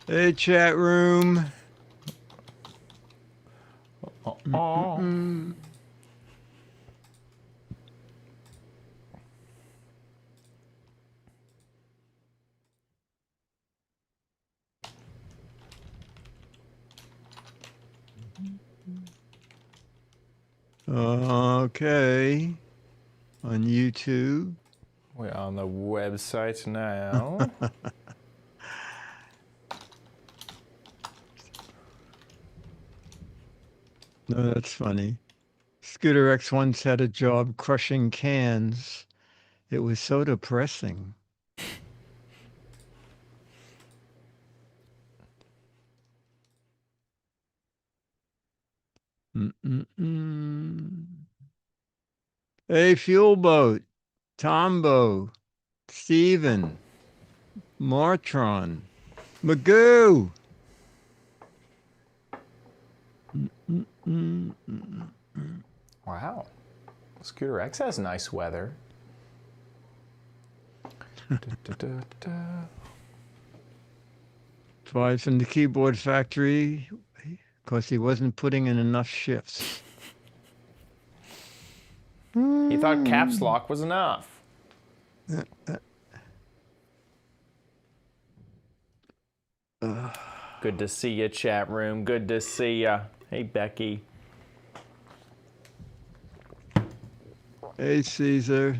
Hey, chat room. Oh. Okay. On YouTube. We're on the website now. No, that's funny. Scooter X once had a job crushing cans. It was so depressing. Mm-mm-mm. Hey, Fuel Boat, Tombo, Steven, Martron, Magoo. Mm-mm-mm-mm-mm. Wow. Scooter X has nice weather. Fired from the keyboard factory because he wasn't putting in enough shifts. He thought caps lock was enough. Good to see you, chat room. Good to see ya. Hey, Becky. Hey, Caesar.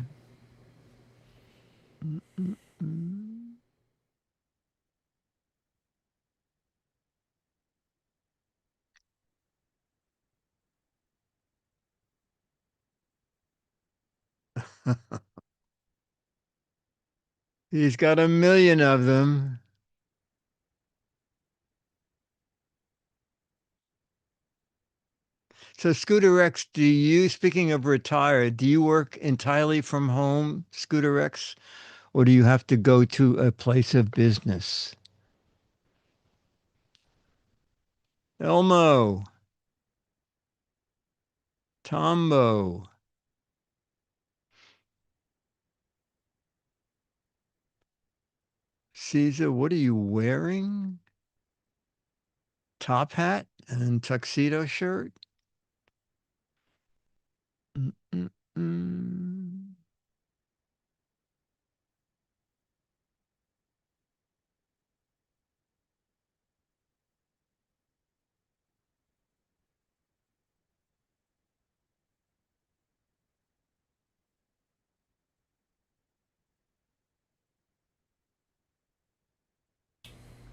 He's got 1,000,000 of them. So, Scooter X, speaking of retired, do you work entirely from home, Scooter X, or do you have to go to a place of business? Elmo, Tombo, Caesar, what are you wearing? Top hat and tuxedo shirt? Mm-mm-mm.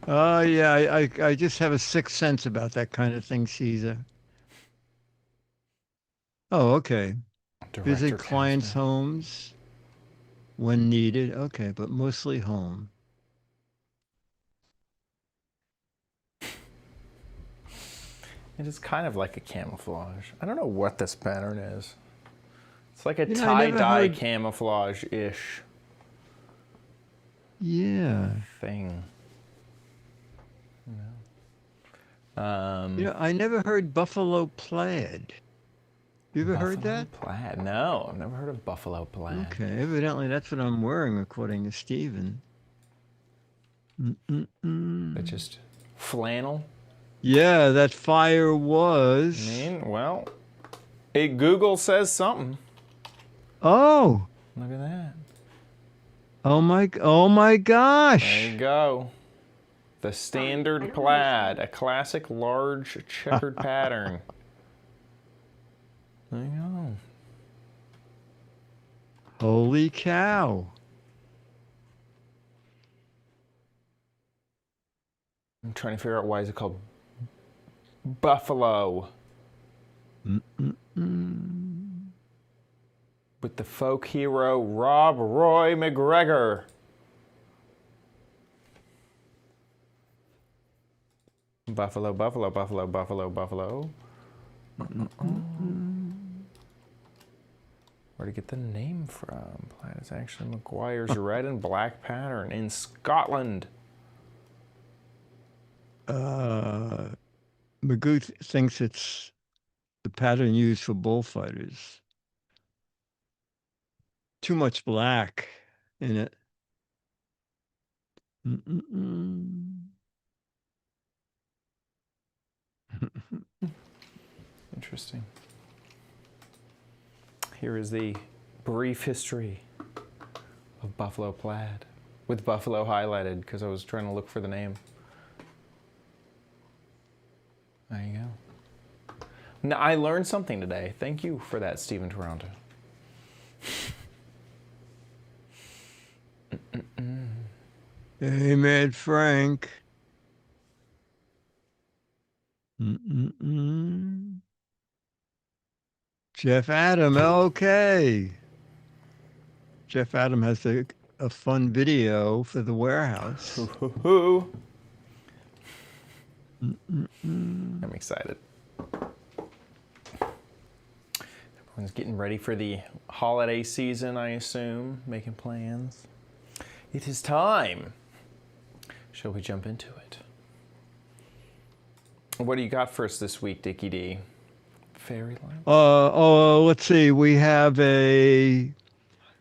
Oh, yeah, I just have a sixth sense about that kind of thing, Caesar. Oh, okay. Director Visit clients' Casman. homes when needed. Okay, but mostly home. It is kind of like a camouflage. I don't know what this pattern is. It's like a I never tie-dye heard. camouflage-ish Yeah. thing. I never heard buffalo plaid. You ever heard Buffalo that? plaid. No, I've never heard of buffalo plaid. Okay, evidently that's what I'm wearing, according to Steven. It's Mm-mm-mm. just flannel. Yeah, that fire I was. mean, well, Google says something. Oh, Look at that. oh my There you gosh. go. The standard plaid, a classic large checkered pattern. There you go. Holy cow. I'm trying to figure out why is it called buffalo Mm-mm-mm. with the folk hero Rob Roy McGregor. Buffalo, buffalo, buffalo, buffalo, buffalo. Mm-mm-mm. Where to get the name from? Plaid is actually McGuire's red and black pattern in Scotland. Uh, Magoo thinks it's the pattern used for bullfighters. Too much black in it. Mm-mm-mm. Interesting. Here is the brief history of Buffalo Plaid, with Buffalo highlighted because I was trying to look for the name. There you go. Now, I learned something today. Thank you for that, Stephen Toronto. Hey, Mad Frank. Jeff Adam, okay. Jeff Adam has a fun video for the warehouse. I'm excited. Everyone's getting ready for the holiday season, I assume, making plans. It is time. Shall we jump into it? What do you got for us this week, Dickie D? Fairyland? Let's see. We have a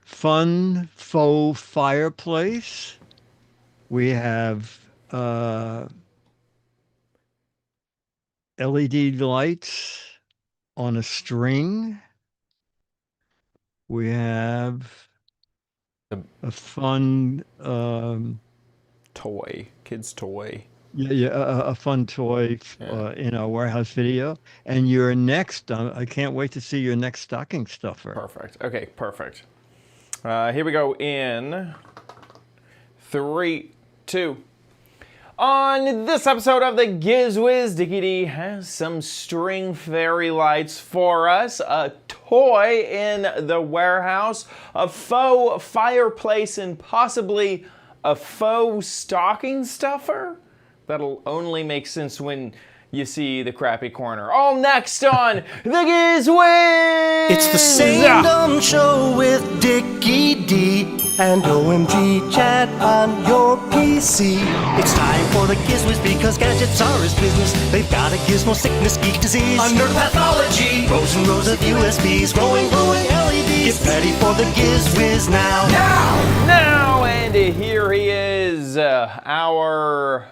fun faux fireplace. We have LED lights on a string. We have a fun toy, kid's toy. A fun toy in our warehouse video. And your next, I can't wait to see your next stocking stuffer. Perfect. Okay, perfect. Here we go in 3, 2. On this episode of the Giz Wiz, Dickie D has some string fairy lights for us, a toy in the warehouse, a faux fireplace, and possibly a faux stocking stuffer. That'll only make sense when you see the crappy corner. All next on the Giz Wiz! It's the same dumb show with Dickie D and OMG chat on your PC. It's time for the Giz Wiz because gadgets are his business. They've got a gizmo sickness, geek disease, under pathology, rows and rows of USBs, glowing LEDs. Get ready for the Giz Wiz now. Now, and here he is, our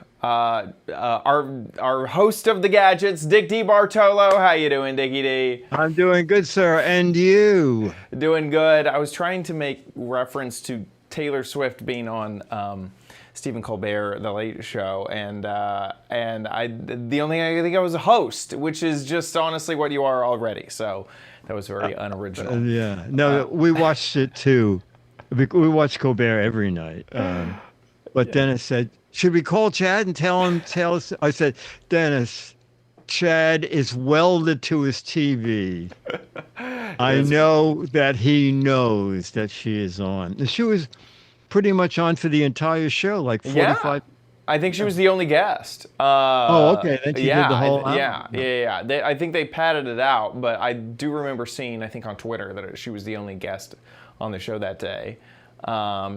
host of the gadgets, Dick D. Bartolo. How you doing, Dickie D? I'm doing good, sir. And you? Doing good. I was trying to make reference to Taylor Swift being on Stephen Colbert, The Late Show, and the only thing I could think I was a host, which is just honestly what you are already. So that was very unoriginal. Yeah. No, we watched it too. We watch Colbert every night. But Dennis said, should we call Chad and tell us? I said, Dennis, Chad is welded to his TV. I know that he knows that she is on. She was pretty much on for the entire show, like 45. Yeah. I think she was the only guest. Okay. Then she did the whole hour. Yeah. I think they padded it out, but I do remember seeing, I think on Twitter, that she was the only guest on the show that day.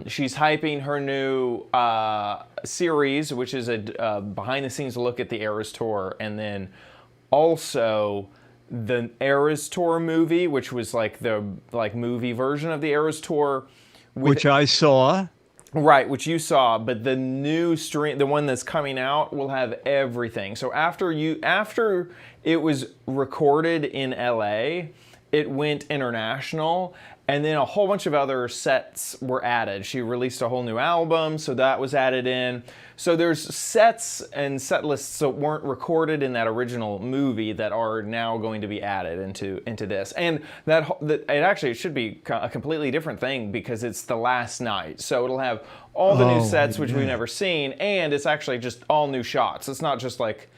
She's hyping her new series, which is a behind-the-scenes look at the Eras Tour, and then also the Eras Tour movie, which was like the movie version of the Eras Tour, which I saw. Right, which you saw, but the new stream, the one that's coming out, will have everything. So after it was recorded in LA, it went international. And then a whole bunch of other sets were added. She released a whole new album, so that was added in. So there's sets and set lists that weren't recorded in that original movie that are now going to be added into this. And it should be a completely different thing because it's the last night. So it'll have all the new sets, which we've never seen, and it's actually just all new shots. It's not just like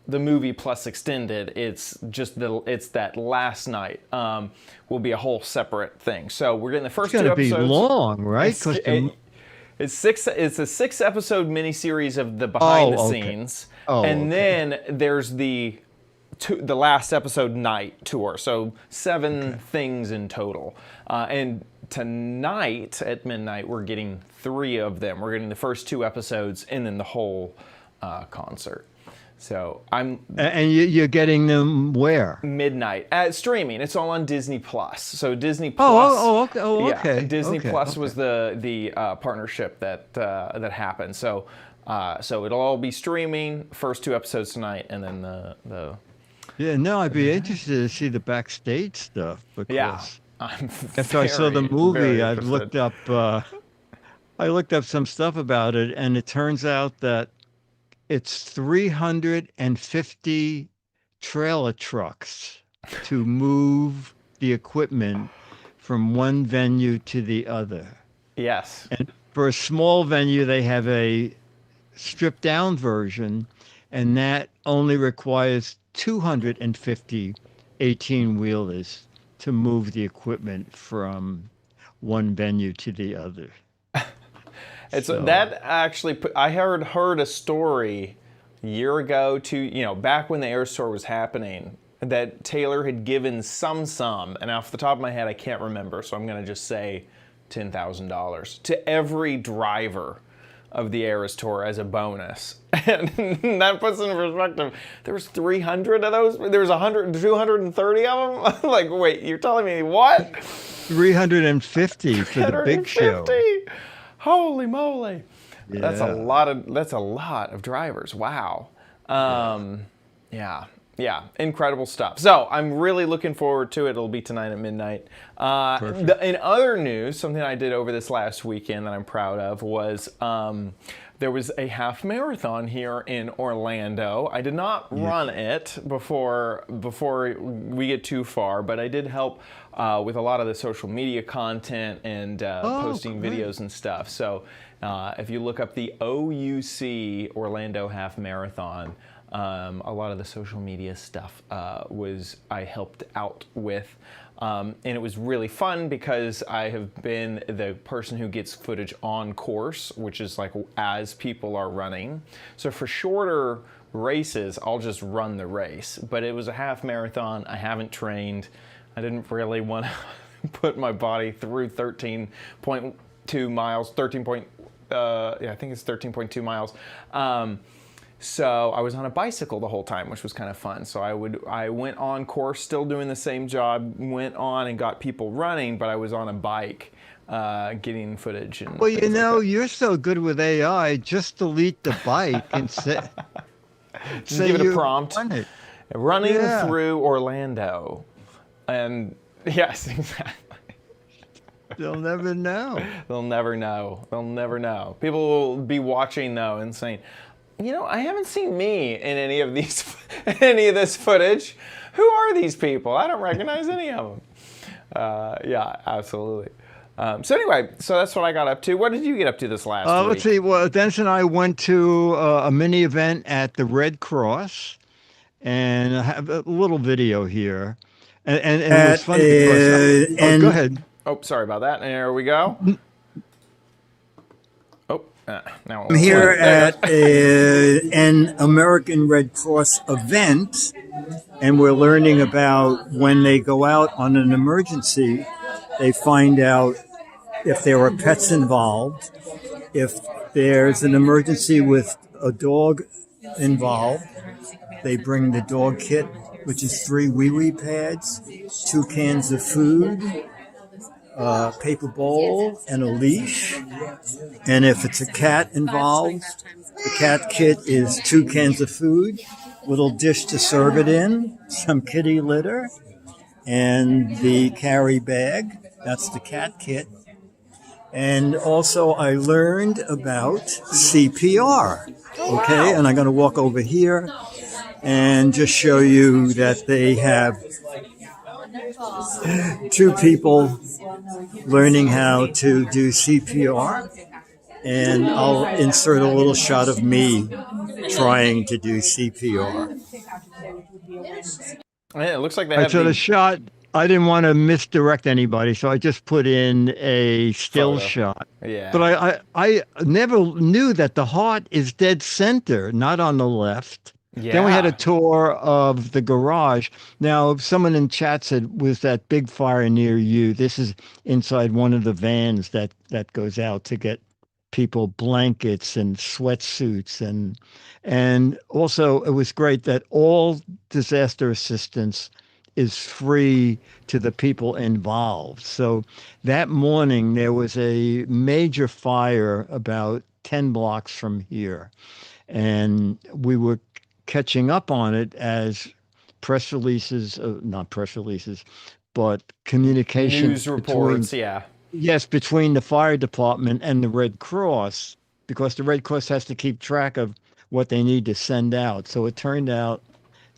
the movie plus extended. It's just it's that last night will be a whole separate thing. So we're getting the first two episodes. It's going to be long, right? It's a 6-episode miniseries of the behind the scenes, and then there's the last episode night tour. So 7 things in total, and tonight at midnight we're getting 3 of them. We're getting the first 2 episodes and then the whole concert. So and you're getting them where? Midnight streaming. It's all on Disney Plus. So Disney Plus. Okay. Yeah, Disney Plus was the partnership that happened. So it'll all be streaming. First 2 episodes tonight, and then the Yeah, no, I'd be interested to see the backstage stuff Yeah, because I'm after I saw the very, movie, very I interested. looked up I looked up some stuff about it, and it turns out that it's 350 trailer trucks to move the equipment from one venue to the other. Yes. And for a small venue, they have a stripped down version, and that only requires 250 18 wheelers to move the equipment from one venue to the other. It's So, that actually. I heard a story a year ago to back when the Air Store was happening that Taylor had given some sum, and off the top of my head I can't remember, so I'm going to just say $10,000 to every driver of the Eras Tour as a bonus. And that puts in perspective, there was 300 of those, there was 100, 230 of them? Like, wait, you're telling me what? 350 for the big show. 150? Holy moly. That's a Yeah. lot of drivers. Wow. Yeah. Yeah, incredible stuff. So I'm really looking forward to it. It'll be tonight at midnight. In other news, something I did over this last weekend that I'm proud of was there was a half marathon here in Orlando. I did not run it before we get too far, but I did help with a lot of the social media content and posting great. videos and stuff. So if you look up the OUC Orlando Half Marathon, a lot of the social media stuff I helped out with. And it was really fun because I have been the person who gets footage on course, which is like as people are running. So for shorter races, I'll just run the race. But it was a half marathon. I haven't trained. I didn't really want to put my body through 13.2 miles, I think it's 13.2 miles. So I was on a bicycle the whole time, which was kind of fun. So I went on course, still doing the same job, went on and got people running, but I was on a bike, getting footage and Well, things like you're so good with AI. Just delete the bike and say, Just give it a you prompt. won it. Running Yeah. through Orlando. And yes, exactly. They'll never know. They'll never know. They'll never know. People will be watching though and saying, I haven't seen me in any of this footage. Who are these people? I don't recognize any of them. Yeah, absolutely. So anyway, so that's what I got up to. What did you get up to this last week? Let's see. Well, Dennis and I went to a mini event at the Red Cross, and I have a little video here. And it was funny because go ahead. Oh, sorry about that. There we go. Oh, now I'm here at an American Red Cross event, and we're learning about when they go out on an emergency, they find out if there are pets involved, if there's an emergency with a dog involved, they bring the dog kit, which is 3 wee-wee pads, 2 cans of food, paper bowl, and a leash. And if it's a cat involved, the cat kit is 2 cans of food, little dish to serve it in, some kitty litter, and the carry bag. That's the cat kit. And also I learned about CPR. Okay, and I'm going to walk over here and just show you that they have 2 people learning how to do CPR, and I'll insert a little shot of me trying to do CPR. It looks like they All right, have so the shot, I didn't want to misdirect anybody, so I just put in a still Photo. shot. Yeah. But I never knew that the heart is dead center, not on the left. Then we had a tour of the garage. Now, someone in chat said, was that big fire near you? This is inside one of the vans that goes out to get people blankets and sweatsuits. And also, it was great that all disaster assistance is free to the people involved. So that morning, there was a major fire about 10 blocks from here. And we were catching up on it as press releases, not press releases, but communication News reports, yeah. yes, between the fire department and the Red Cross, because the Red Cross has to keep track of what they need to send out. So it turned out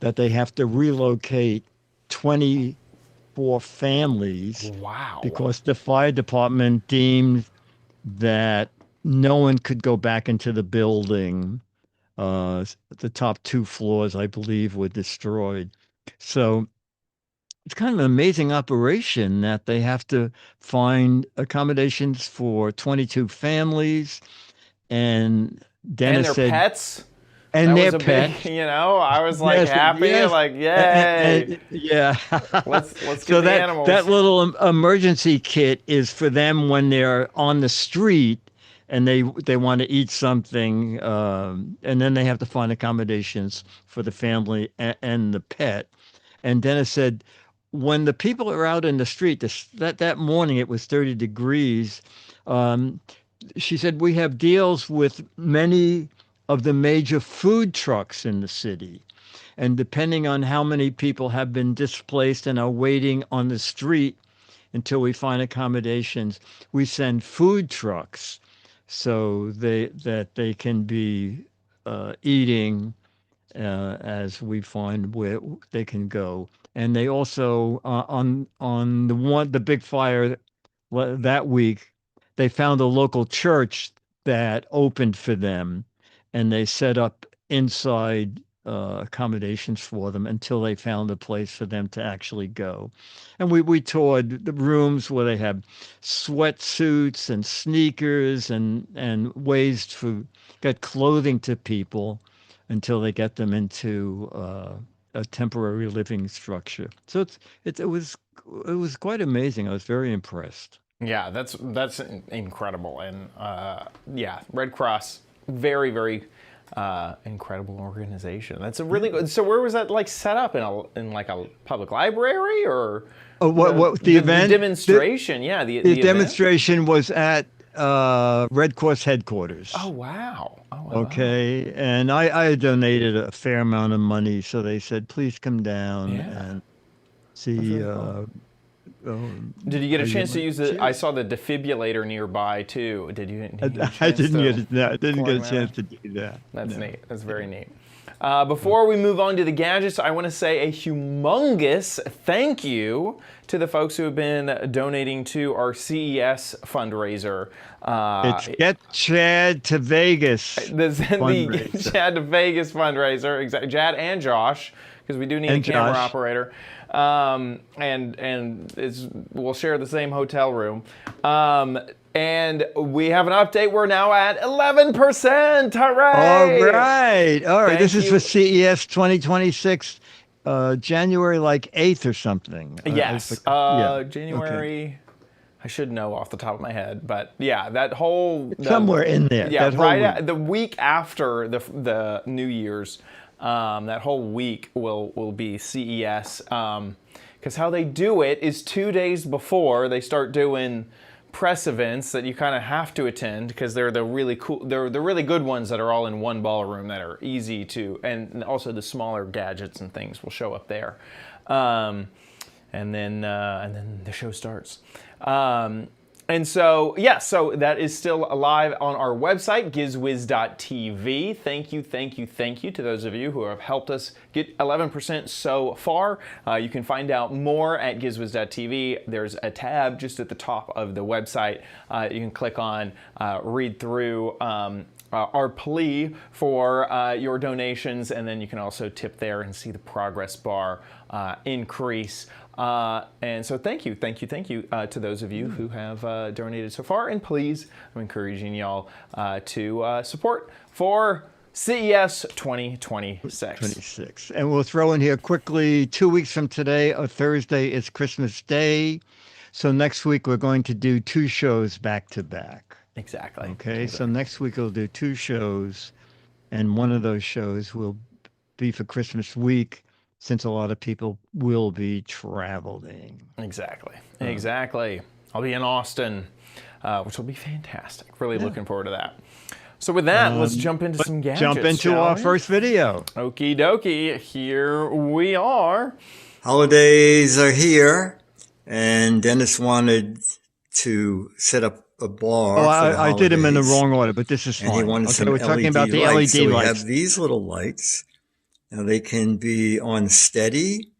that they have to relocate 24 families Wow. because the fire department deemed that no one could go back into the building. The top 2 floors, I believe, were destroyed. So it's kind of an amazing operation that they have to find accommodations for 22 families. And Dennis And their said, pets. and That their was a pets. big, I was like Yes, happy, yes. like yay. Yeah. Let's get So the animals. that little emergency kit is for them when they're on the street and they want to eat something, and then they have to find accommodations for the family and the pet. And Dennis said, when the people are out in the street, that morning it was 30 degrees. She said, we have deals with many of the major food trucks in the city. And depending on how many people have been displaced and are waiting on the street until we find accommodations, we send food trucks so that they can be eating as we find where they can go. And they also on the big fire that week, they found a local church that opened for them, and they set up inside accommodations for them until they found a place for them to actually go. And we toured the rooms where they have sweatsuits and sneakers and ways to get clothing to people until they get them into a temporary living structure. So it was quite amazing. I was very impressed. Yeah, that's incredible, and yeah, Red Cross, very, very incredible organization. That's a really good. So where was that like set up in like a public library or? What the event? The demonstration, yeah. The demonstration was at Red Cross headquarters. Oh wow! Oh, wow. Okay, and I donated a fair amount of money, so they said, please come down and see. Did you get a chance to use the? I saw the defibrillator nearby too. Did you? I didn't get a chance to do that. That's neat. That's very neat. Before we move on to the gadgets, I want to say a humongous thank you to the folks who have been donating to our CES fundraiser. It's Get Chad to Vegas. The Chad to Vegas fundraiser. Exactly. Chad and Josh, because we do need a camera operator. And we'll share the same hotel room. And we have an update. We're now at 11%. Hooray! All right. This is for CES 2026, January like 8th or something. Yes. January. Okay. I should know off the top of my head, but yeah, that whole somewhere in there. Yeah, right. The week after the New Year's. That whole week will be CES, because how they do it is 2 days before they start doing press events that you kind of have to attend, because they're the really cool, they're the really good ones that are all in one ballroom that are easy to, and also the smaller gadgets and things will show up there, and then the show starts. And so, yeah, so that is still live on our website, gizwiz.tv. Thank you to those of you who have helped us get 11% so far. You can find out more at gizwiz.tv. There's a tab just at the top of the website. You can click on, read through our plea for your donations, and then you can also tip there and see the progress bar increase. And so thank you to those of you who have donated so far, and please, I'm encouraging y'all to support for CES 2026. And we'll throw in here quickly, 2 weeks from today, a Thursday, is Christmas Day. So next week we're going to do 2 shows back to back. Exactly. Okay, so next week we'll do 2 shows, and one of those shows will be for Christmas week, since a lot of people will be traveling. Exactly. I'll be in Austin, which will be fantastic. Really looking forward to that. So with that, let's jump into some gadgets. Jump into shall our we? first video. Okie dokie, here we are. Holidays are here, and Dennis wanted to set up a bar. Oh, for the I did them in the holidays, wrong order, but this is and fine. he wanted Okay, some we're talking about the lights. LED So we lights. have these little lights. Now they can be on steady,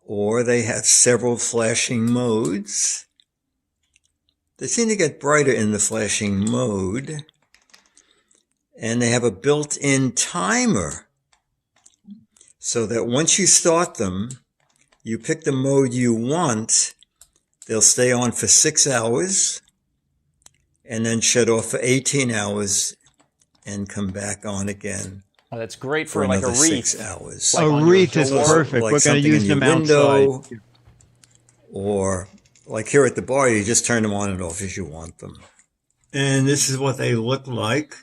or they have several flashing modes. They seem to get brighter in the flashing mode. And they have a built-in timer, so that once you start them, you pick the mode you want, they'll stay on for 6 hours, and then shut off for 18 hours, and come back on again Oh, that's great for for like a another wreath. 6 hours. Like A on your wreath is door. perfect. Like We're going to something use in your them window, outside. or like here at the bar, you just turn them on and off as you want them. And this is what they look like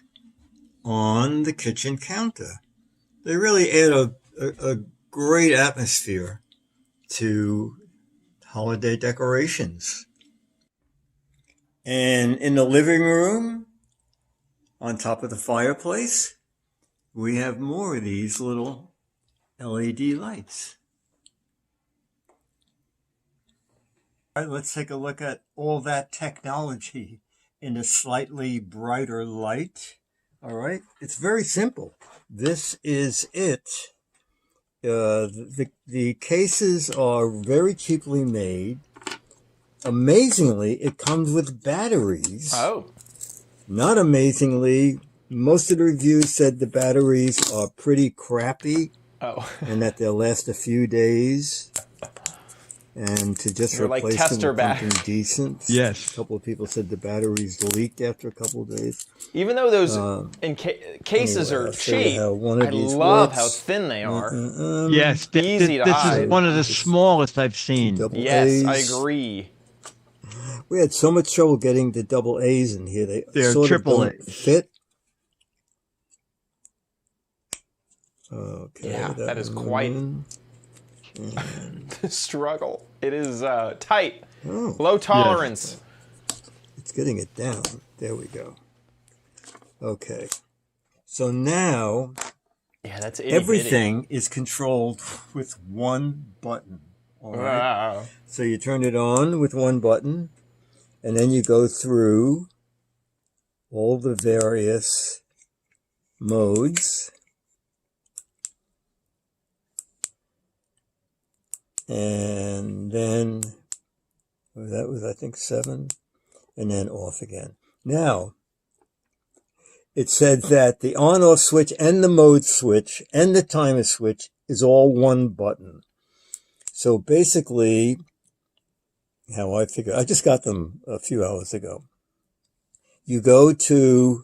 on the kitchen counter. They really add a great atmosphere to holiday decorations. And in the living room, on top of the fireplace, we have more of these little LED lights. All right, let's take a look at all that technology in a slightly brighter light. All right, it's very simple. This is it. The cases are very cheaply made. Amazingly, it comes with batteries. Oh, Not amazingly, most of the reviews said the batteries are pretty crappy oh. and that they'll last a few days. And to just They're like replace tester them with something batteries. decent. Yes. A couple of people said the batteries leaked after a couple of days. Even though those cases anyway, are I'll show you cheap, how one of I these love works. how thin they are. Yes, Easy to this hide. is one of the smallest I've seen. Double Yes, I A's. agree. We had so much trouble getting the double A's in here. They're sort triple of don't A's. fit. Okay. Yeah, that is quite one. the struggle. It is tight, Oh, low tolerance. it's getting it down. There we go. Okay. So now Yeah, that's itty everything is controlled with one button. All bitty. right. Wow. So you turn it on with one button, and then you go through all the various modes. And then, that was, I think, 7, and then off again. Now, it said that the on-off switch and the mode switch and the timer switch is all one button. So basically, how I figure, I just got them a few hours ago. You go to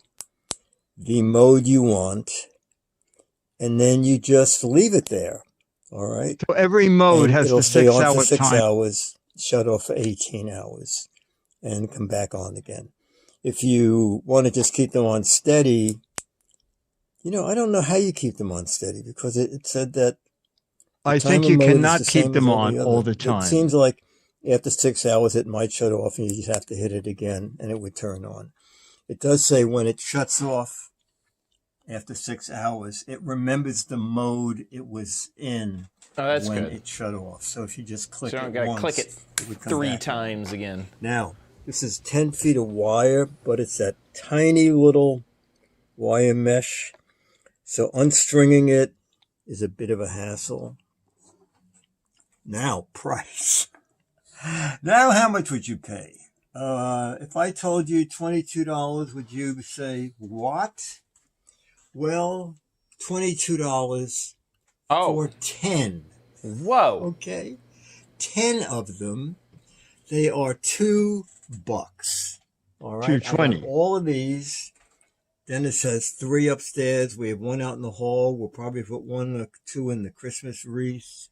the mode you want, and then you just leave it there. All right. So every mode And has it'll the stay on 6 for hour 6 time. hours, shut off for 18 hours, and come back on again. If you want to just keep them on steady, I don't know how you keep them on steady, because it said that I think timer you mode is cannot the keep same them as on the all other. the time. It seems like after 6 hours it might shut off and you just have to hit it again and it would turn on. It does say when it shuts off after 6 hours, it remembers the mode it was in Oh, that's when good. it shut off. So if you just click So I don't it gotta once, click it would come 3 back on. times again. Now, this is 10 feet of wire, but it's that tiny little wire mesh. So unstringing it is a bit of a hassle. Now, price. Now, how much would you pay? If I told you $22, would you say, what? Well, $22 Oh, for 10. whoa. Okay. 10 of them. They are $2. All right. I $2.20. have all of these. Dennis has 3 upstairs. We have 1 out in the hall. We'll probably put 1 or 2 in the Christmas wreath.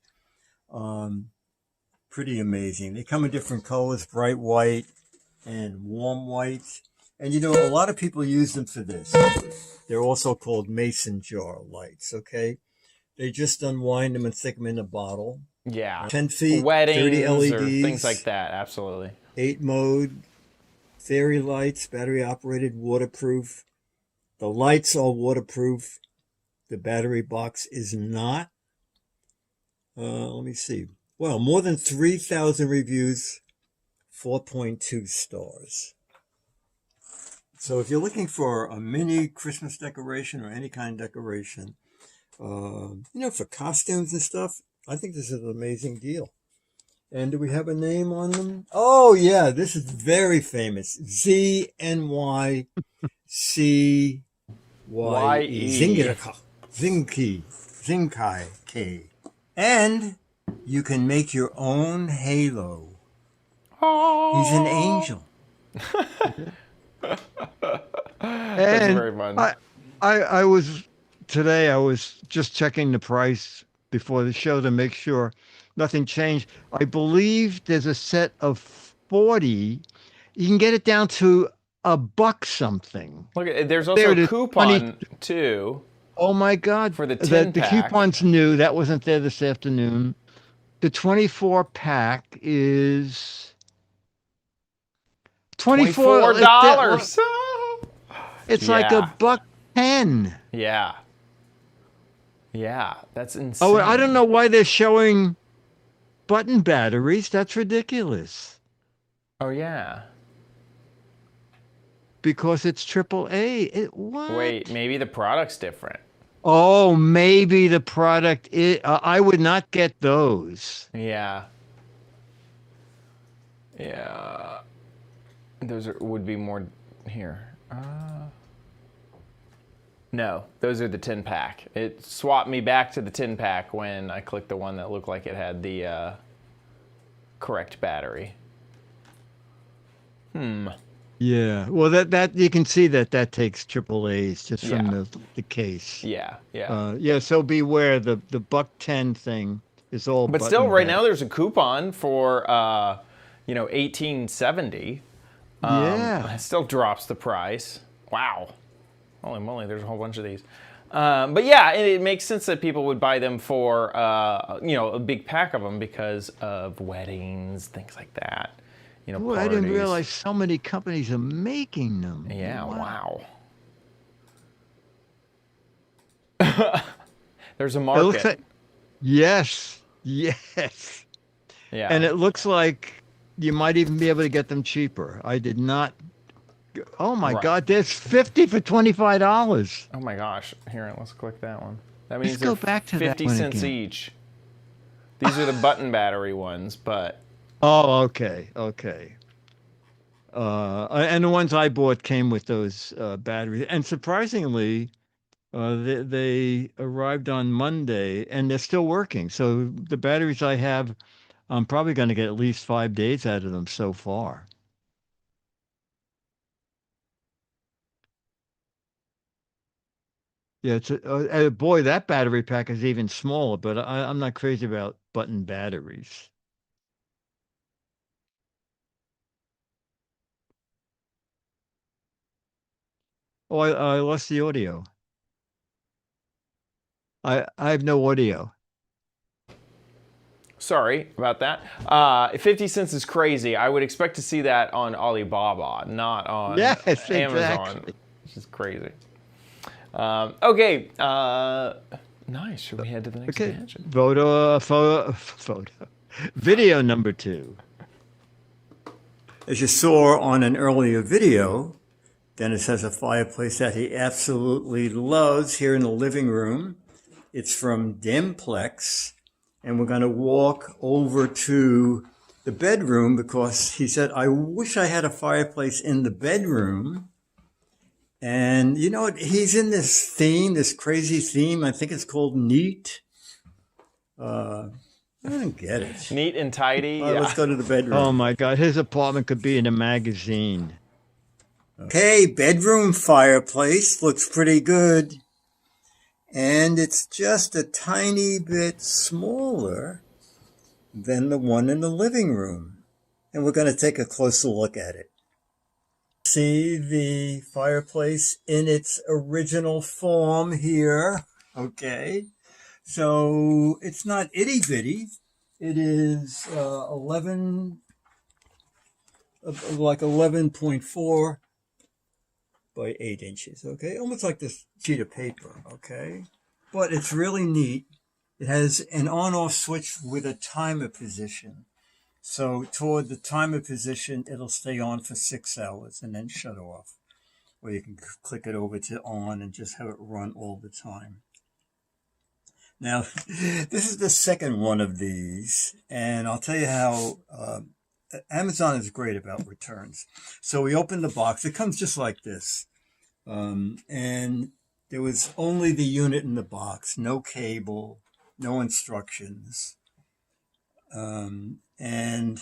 Pretty amazing. They come in different colors, bright white and warm white. And a lot of people use them for this. They're also called mason jar lights, okay? They just unwind them and stick them in a bottle. Yeah. 10 feet, Weddings 30 LEDs, or things like that, absolutely. 8 mode, fairy lights, battery operated, waterproof. The lights are waterproof. The battery box is not. Let me see. Well, more than 3,000 reviews, 4.2 stars. So if you're looking for a mini Christmas decoration or any kind of decoration, for costumes and stuff, I think this is an amazing deal. And do we have a name on them? Oh, yeah, this is very famous. ZNYCYE. Zinkai K. And you can make your own halo. He's an angel. That's very fun. I was just checking the price before the show to make sure nothing changed. I believe there's a set of 40. You can get it down to $1 something. Look, there's also a coupon too. Oh my God! For the 10 the pack. coupon's new. That wasn't there this afternoon. The 24 pack is $24. It's like $1.10. Yeah. Yeah, that's insane. Oh, I don't know why they're showing button batteries. That's ridiculous. Oh yeah. Because it's AAA. What? Wait, maybe the product's different. Oh, maybe the product is. I would not get those. Yeah. Yeah. Those would be more here. No, those are the 10 pack. It swapped me back to the 10 pack when I clicked the one that looked like it had the correct battery. Yeah. Well, that you can see that takes AAAs just from the case. Yeah, yeah. Yeah. So beware, the $1.10 thing is all. But still, right now there's a coupon for $18.70. Yeah. It still drops the price. Wow. Holy moly, there's a whole bunch of these. But yeah, it makes sense that people would buy them for a big pack of them because of weddings, things like that. Boy, I didn't realize so many companies are making them. Yeah, wow. There's a It market. looks like, yes. Yeah. And it looks like you might even be able to get them cheaper. I did not. Oh my God, there's 50 for $25. Oh my gosh. Here, let's click that one. That means Let's go back to that 50 one cents again. each. These are the button battery ones, but Oh, okay. And the ones I bought came with those batteries. And surprisingly, they arrived on Monday and they're still working. So the batteries I have, I'm probably going to get at least 5 days out of them so far. Yeah, boy, that battery pack is even smaller, but I'm not crazy about button batteries. Oh, I lost the audio. I have no audio. sorry about that. 50 cents is crazy. I would expect to see that on Alibaba, not on Amazon. Exactly. Which is crazy. Okay. Nice. Should we head to the next tangent? Photo. Video number 2. As you saw on an earlier video, Dennis has a fireplace that he absolutely loves here in the living room. It's from Demplex, and we're going to walk over to the bedroom because he said, I wish I had a fireplace in the bedroom. And you know what? He's in this theme, this crazy theme. I think it's called Neat. I don't get it. Neat and tidy. All right, let's go to the bedroom. Oh my God, his apartment could be in a magazine. Okay, bedroom fireplace looks pretty good. And it's just a tiny bit smaller than the one in the living room. And we're going to take a closer look at it. See the fireplace in its original form here. Okay. So it's not itty bitty. It is 11.4 by 8 inches, okay? Almost like this sheet of paper, okay? But it's really neat. It has an on-off switch with a timer position. So toward the timer position, it'll stay on for 6 hours and then shut off. Or you can click it over to on and just have it run all the time. Now, this is the second one of these, and I'll tell you how Amazon is great about returns. So we opened the box. It comes just like this. And there was only the unit in the box, no cable, no instructions. And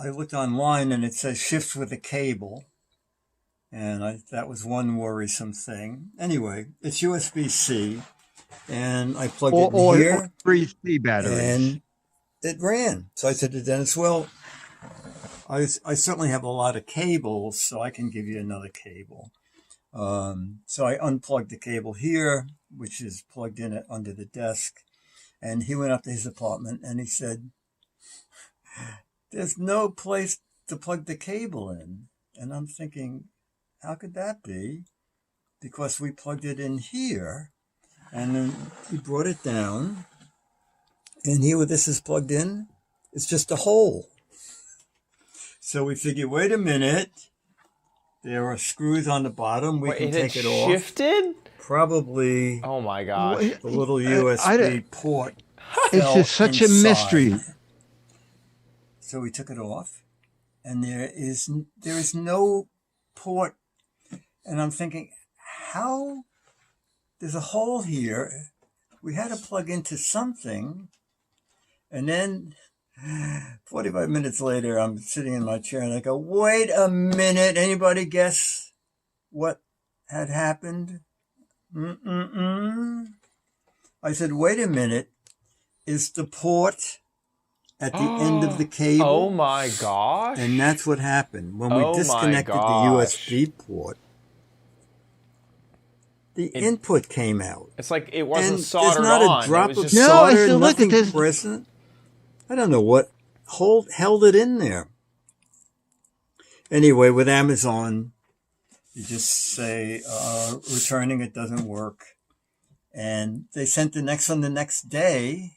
I looked online, and it says shift with a cable. And that was one worrisome thing. Anyway, it's USB-C. And I plugged it in here. Or 3C batteries. And it ran. So I said to Dennis, well, I certainly have a lot of cables, so I can give you another cable. So I unplugged the cable here, which is plugged in under the desk. And he went up to his apartment and he said, there's no place to plug the cable in. And I'm thinking, how could that be? Because we plugged it in here. And then he brought it down, and here where this is plugged in, it's just a hole. So we figured, wait a minute, there are screws on the bottom. We can take it off. Shifted? Probably. Oh my gosh! The little USB port. It's just such a mystery. So we took it off, and there is no port, and I'm thinking, how? There's a hole here. We had to plug into something. And then 45 minutes later, I'm sitting in my chair and I go, wait a minute. Anybody guess what had happened? I said, wait a minute. Is the port at the end of the cable? Oh my gosh. And that's what happened. When we disconnected the USB port, the input came out. It's like it wasn't and soldered there's not on. a drop it was of just... solder, No, nothing look at this. present. I don't know what held it in there. Anyway, with Amazon, you just say, returning it doesn't work. And they sent the next one the next day.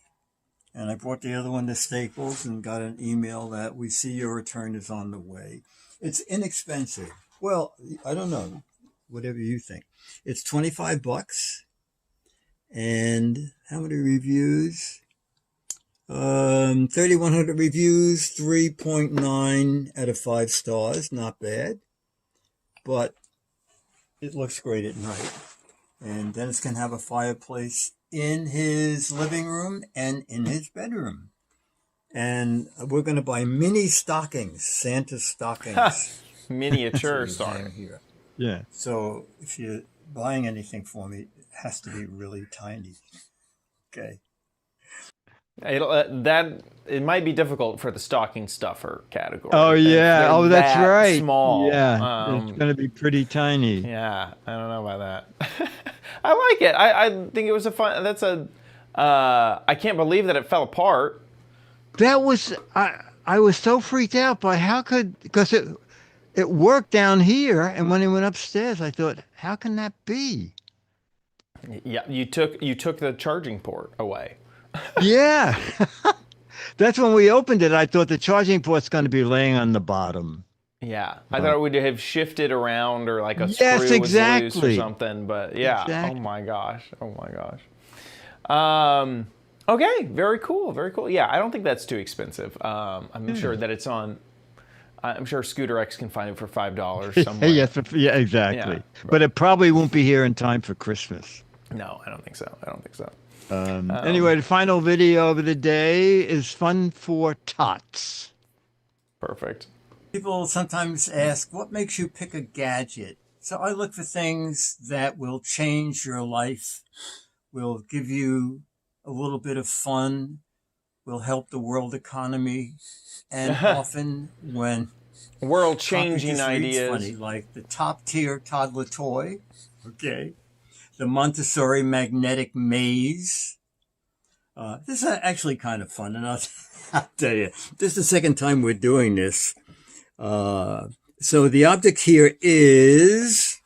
And I brought the other one to Staples and got an email that we see your return is on the way. It's inexpensive. Well, I don't know. Whatever you think. It's $25. And how many reviews? 3,100 reviews, 3.9 out of 5 stars. Not bad. But it looks great at night. And Dennis can have a fireplace in his living room and in his bedroom. And we're going to buy mini stockings, Santa stockings. Miniature stocking. Here. Yeah. So if you're buying anything for me, it has to be really tiny. Okay. It might be difficult for the stocking stuffer category. Oh yeah. They're That's that right. Small. Yeah. It's going to be pretty tiny. Yeah. I don't know about that. I like it. I think it was a fun. That's a. I can't believe that it fell apart. That was I was so freaked out by because it worked down here, and when it went upstairs, I thought, how can that be? Yeah. You took the charging port away. Yeah. That's when we opened it. I thought the charging port's going to be laying on the bottom. Yeah, I thought it would have shifted around or like a Yes, screw was exactly. loose or something. But yeah, Exactly. Oh my gosh. Okay, very cool, very cool. Yeah, I don't think that's too expensive. I'm sure that it's on. I'm sure Scooter X can find it for $5 somewhere. Yes, yeah, exactly. Yeah, but it probably won't be here in time for Christmas. No, I don't think so. Anyway, the final video of the day is fun for tots. Perfect. People sometimes ask, what makes you pick a gadget? So I look for things that will change your life, will give you a little bit of fun, will help the world economy, and often when World-changing ideas. funny, like the top-tier toddler toy, okay, the Montessori magnetic maze. This is actually kind of fun, and I'll tell you, this is the second time we're doing this. So the object here is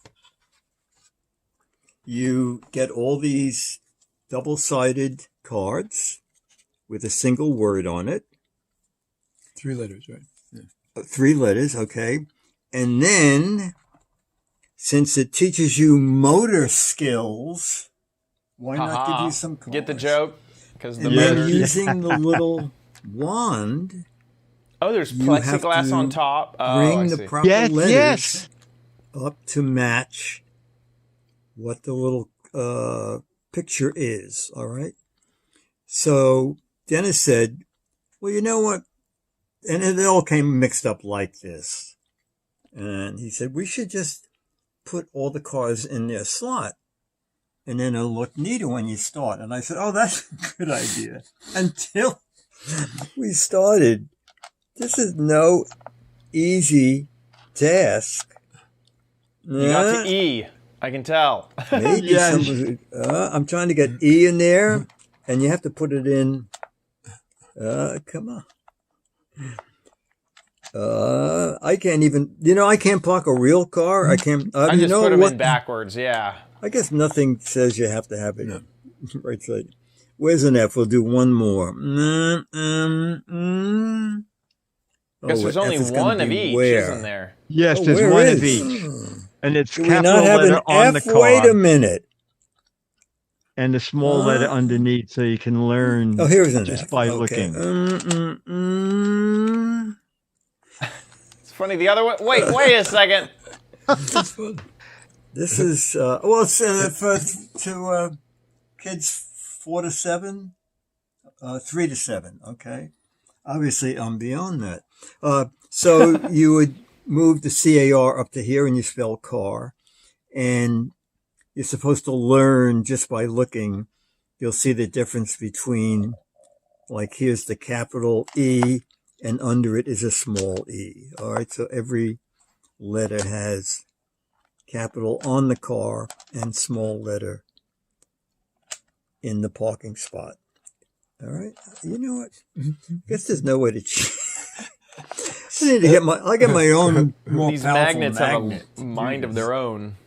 you get all these double-sided cards with a single word on it. 3 letters, right? 3 letters, okay. And then, since it teaches you motor skills, why not give you some cards? Get the joke? Because the And then motor. using the little wand, Oh, there's you have plexiglass to on top. Oh, bring I the see. proper Yes, letters yes. up to match what the little picture is, all right? So Dennis said, well, you know what? And it all came mixed up like this. And he said, we should just put all the cards in their slot. And then it'll look neater when you start. And I said, oh, that's a good idea. Until we started. This is no easy task. You got to E. I can tell. Maybe Yes. I'm trying to get E in there, and you have to put it in. Come on. I can't even. I can't park a real car. I can't. I just put them in backwards. Yeah. I guess nothing says you have to have it right side. Where's an F? We'll do one more. Because there's only one of each, isn't there? Yes, Oh, there's where one is? of each. And it's Do we capital not have an letter on the F? Wait a card minute. and the small letter underneath so you can learn Oh, here's an just F. by Okay. looking. It's funny. The other one. Wait a second. That's fun. This is well, it's to kids 4 to 7, 3 to 7. Okay, obviously I'm beyond that. So you would move the CAR up to here, and you spell car, and you're supposed to learn just by looking. You'll see the difference between, like, here's the capital E, and under it is a small e. All right, so every letter has capital on the car and small letter in the parking spot. All right. You know what? I guess there's no way to cheat. I need to get I get my own more These powerful magnets magnet. have a mind of their own.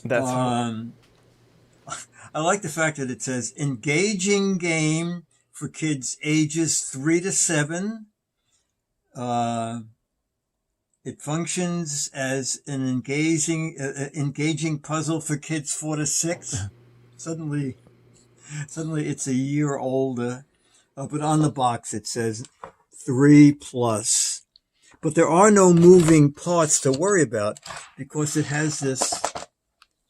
That's I like the fact that it says engaging game for kids ages 3 to 7. It functions as an engaging puzzle for kids 4 to 6. Suddenly it's a year older. But on the box it says 3+. But there are no moving parts to worry about because it has this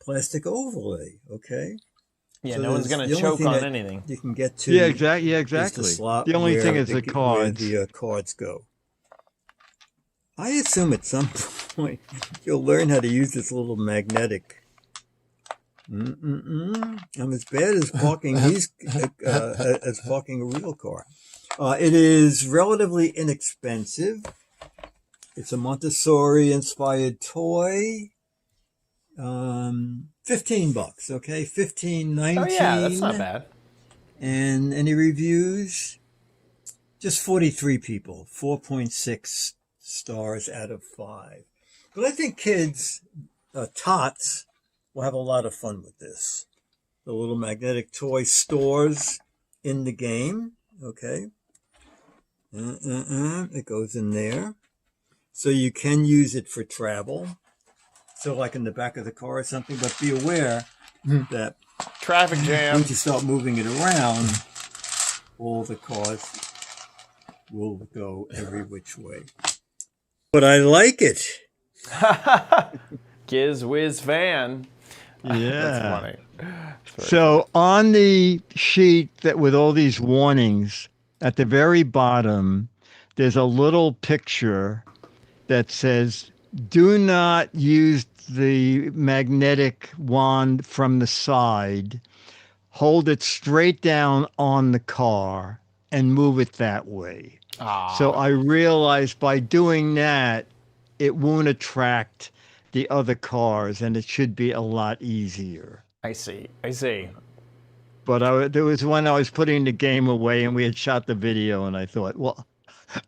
plastic overlay. Okay. yeah. So No one's there's gonna the only choke thing on that anything. You can get to. Yeah, exactly. Yeah, is exactly. The slot The only thing where is the where cards. the cards go. I assume at some point you'll learn how to use this little magnetic. I'm as bad as parking as parking a real car. It is relatively inexpensive. It's a Montessori-inspired toy. $15. Okay, $15.19. Oh yeah, that's not bad. And any reviews? Just 43 people, 4.6 stars out of 5. But I think kids, tots, will have a lot of fun with this. The little magnetic toy stores in the game. Okay. It goes in there. So you can use it for travel. So like in the back of the car or something, but be aware that Traffic jam. once you start moving it around, all the cars will go every which way. But I like it. Giz Wiz fan. Yeah. That's funny. So on the sheet that with all these warnings, at the very bottom, there's a little picture that says, do not use the magnetic wand from the side. Hold it straight down on the car and move it that way. So I realized by doing that, it won't attract the other cars and it should be a lot easier. I see. But there was when I was putting the game away and we had shot the video and I thought, well,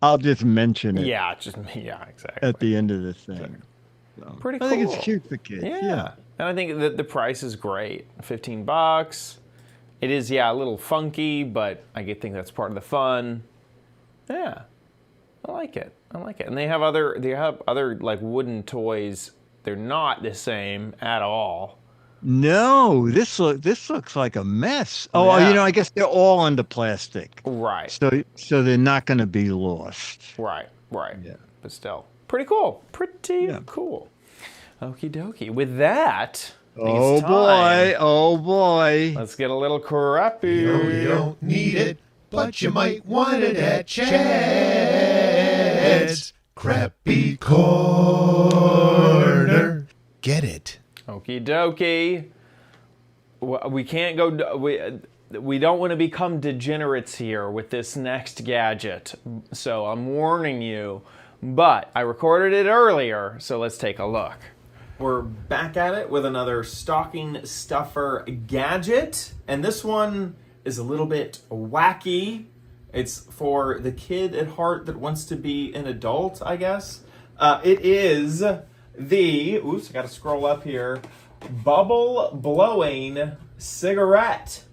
I'll just mention it Yeah, exactly. at the end of the thing. So, Pretty I think cool. it's cute for kids. Yeah. And I think that the price is great. $15. It is, a little funky, but I think that's part of the fun. Yeah. I like it. And they have other like wooden toys. They're not the same at all. No, this looks like a mess. Oh, Yeah. I guess they're all under plastic. Right. So they're not going to be lost. Right. Yeah. But still, pretty cool. Cool. Okie dokie. With that, I think Oh it's time. boy. Oh boy. Let's get a little crappy. You don't need it, but you might want it at Chad's Crappy Corner. Get it? Okie dokie. We can't go. We don't want to become degenerates here with this next gadget. So I'm warning you. But I recorded it earlier, so let's take a look. We're back at it with another stocking stuffer gadget, and this one is a little bit wacky. It's for the kid at heart that wants to be an adult, I guess. It is the, oops, I gotta scroll up here, bubble blowing cigarette.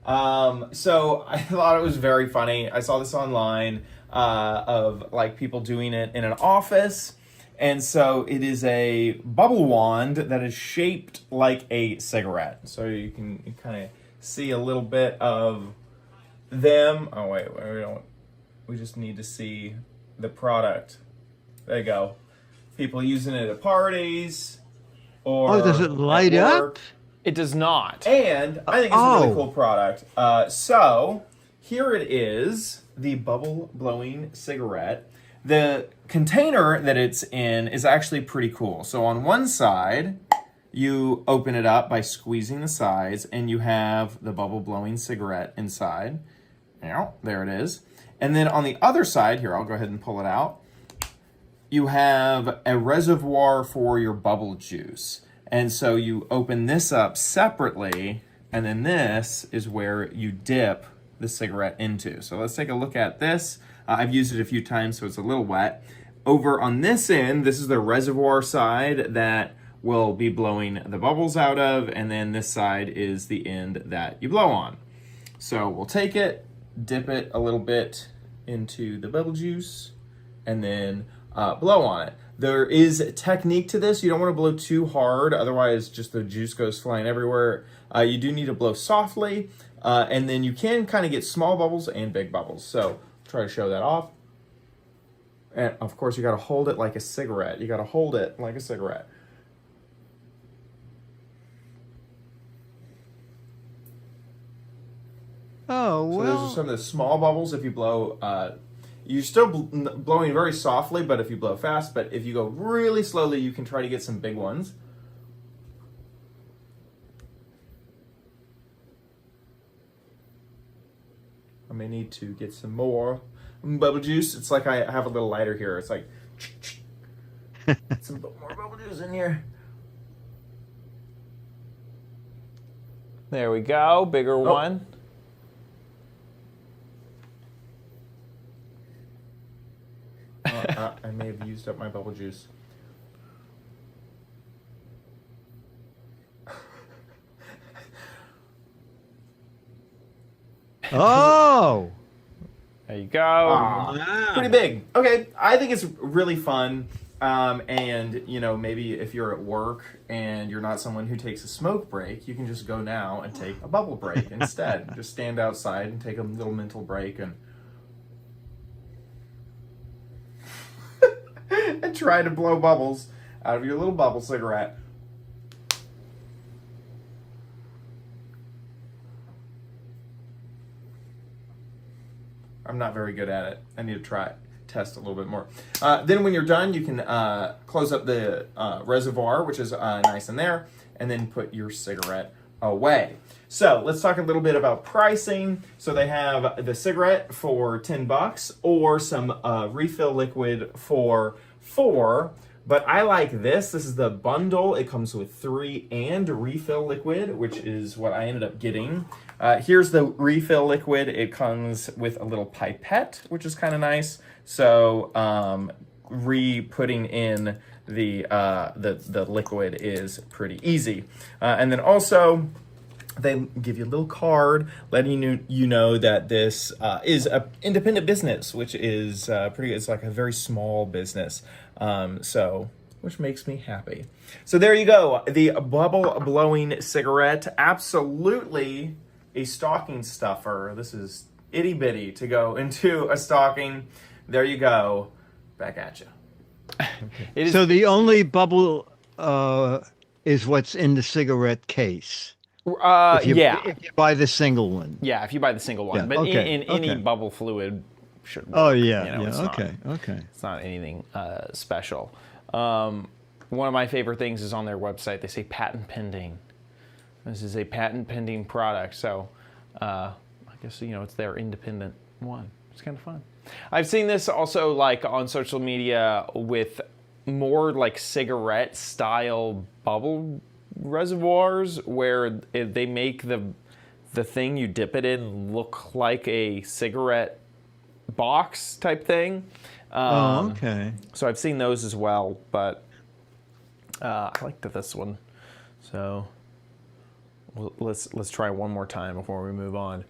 So I thought it was very funny. I saw this online of like people doing it in an office. And so it is a bubble wand that is shaped like a cigarette. So you can kind of see a little bit of them. Oh wait, we just need to see the product. There you go. People using it at parties or Does it light at up? work. It does not. And I think it's a really cool product. So here it is, the bubble blowing cigarette. The container that it's in is actually pretty cool. So on one side, you open it up by squeezing the sides, and you have the bubble blowing cigarette inside. There it is. And then on the other side, here, I'll go ahead and pull it out. You have a reservoir for your bubble juice. And so you open this up separately, and then this is where you dip the cigarette into. So let's take a look at this. I've used it a few times, so it's a little wet. Over on this end, this is the reservoir side that will be blowing the bubbles out of, and then this side is the end that you blow on. So we'll take it, dip it a little bit into the bubble juice, and then blow on it. There is a technique to this. You don't want to blow too hard, otherwise just the juice goes flying everywhere. You do need to blow softly, and then you can kind of get small bubbles and big bubbles. So try to show that off. And of course you got to hold it like a cigarette. You got to hold it like a cigarette. Oh, So well. those are some of the small bubbles. If you blow, you're still blowing very softly, but if you blow fast, but if you go really slowly, you can try to get some big ones. I may need to get some more bubble juice. It's like I have a little lighter here. It's like some more bubble juice in here. There we go. Bigger one. I may have used up my bubble juice. Oh. There you go. Pretty big. Okay, I think it's really fun. And, you know, maybe if you're at work and you're not someone who takes a smoke break, you can just go now and take a bubble break instead. Just stand outside and take a little mental break and and try to blow bubbles out of your little bubble cigarette. I'm not very good at it. I need to try it, test a little bit more. Then when you're done, you can close up the reservoir, which is nice in there, and then put your cigarette away. So let's talk a little bit about pricing. So they have the cigarette for $10 or some refill liquid for $4. But I like this. This is the bundle. It comes with 3 and refill liquid, which is what I ended up getting. Here's the refill liquid. It comes with a little pipette, which is kind of nice. So putting in the liquid is pretty easy. And then also, they give you a little card letting you know that this is an independent business, which is pretty good. It's like a very small business, which makes me happy. So there you go. The bubble blowing cigarette, absolutely a stocking stuffer. This is itty bitty to go into a stocking. There you go. Back at you. So the only bubble is what's in the cigarette case. If you buy the single one. Yeah, if you buy the single one. Yeah, But okay, in any bubble fluid should work. Oh, yeah. It's Okay. It's not anything special. One of my favorite things is on their website. They say patent pending. This is a patent pending product. So I guess, it's their independent one. It's kind of fun. I've seen this also like on social media with more like cigarette style bubble reservoirs where they make the thing you dip it in look like a cigarette box type thing. Okay. So I've seen those as well, but I like this one. So let's try one more time before we move on.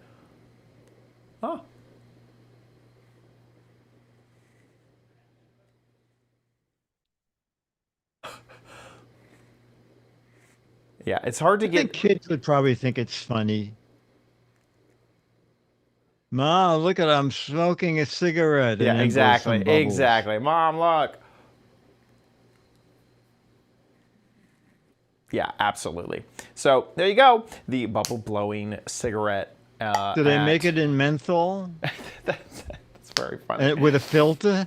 Oh. Yeah, it's hard to I think kids would probably think it's funny. Mom, look at I'm smoking a cigarette. Yeah, and then blow exactly, some bubbles. exactly. Mom, look. Yeah, absolutely. So there you go. The bubble blowing cigarette. Do they make it in menthol? That's very funny. With a filter?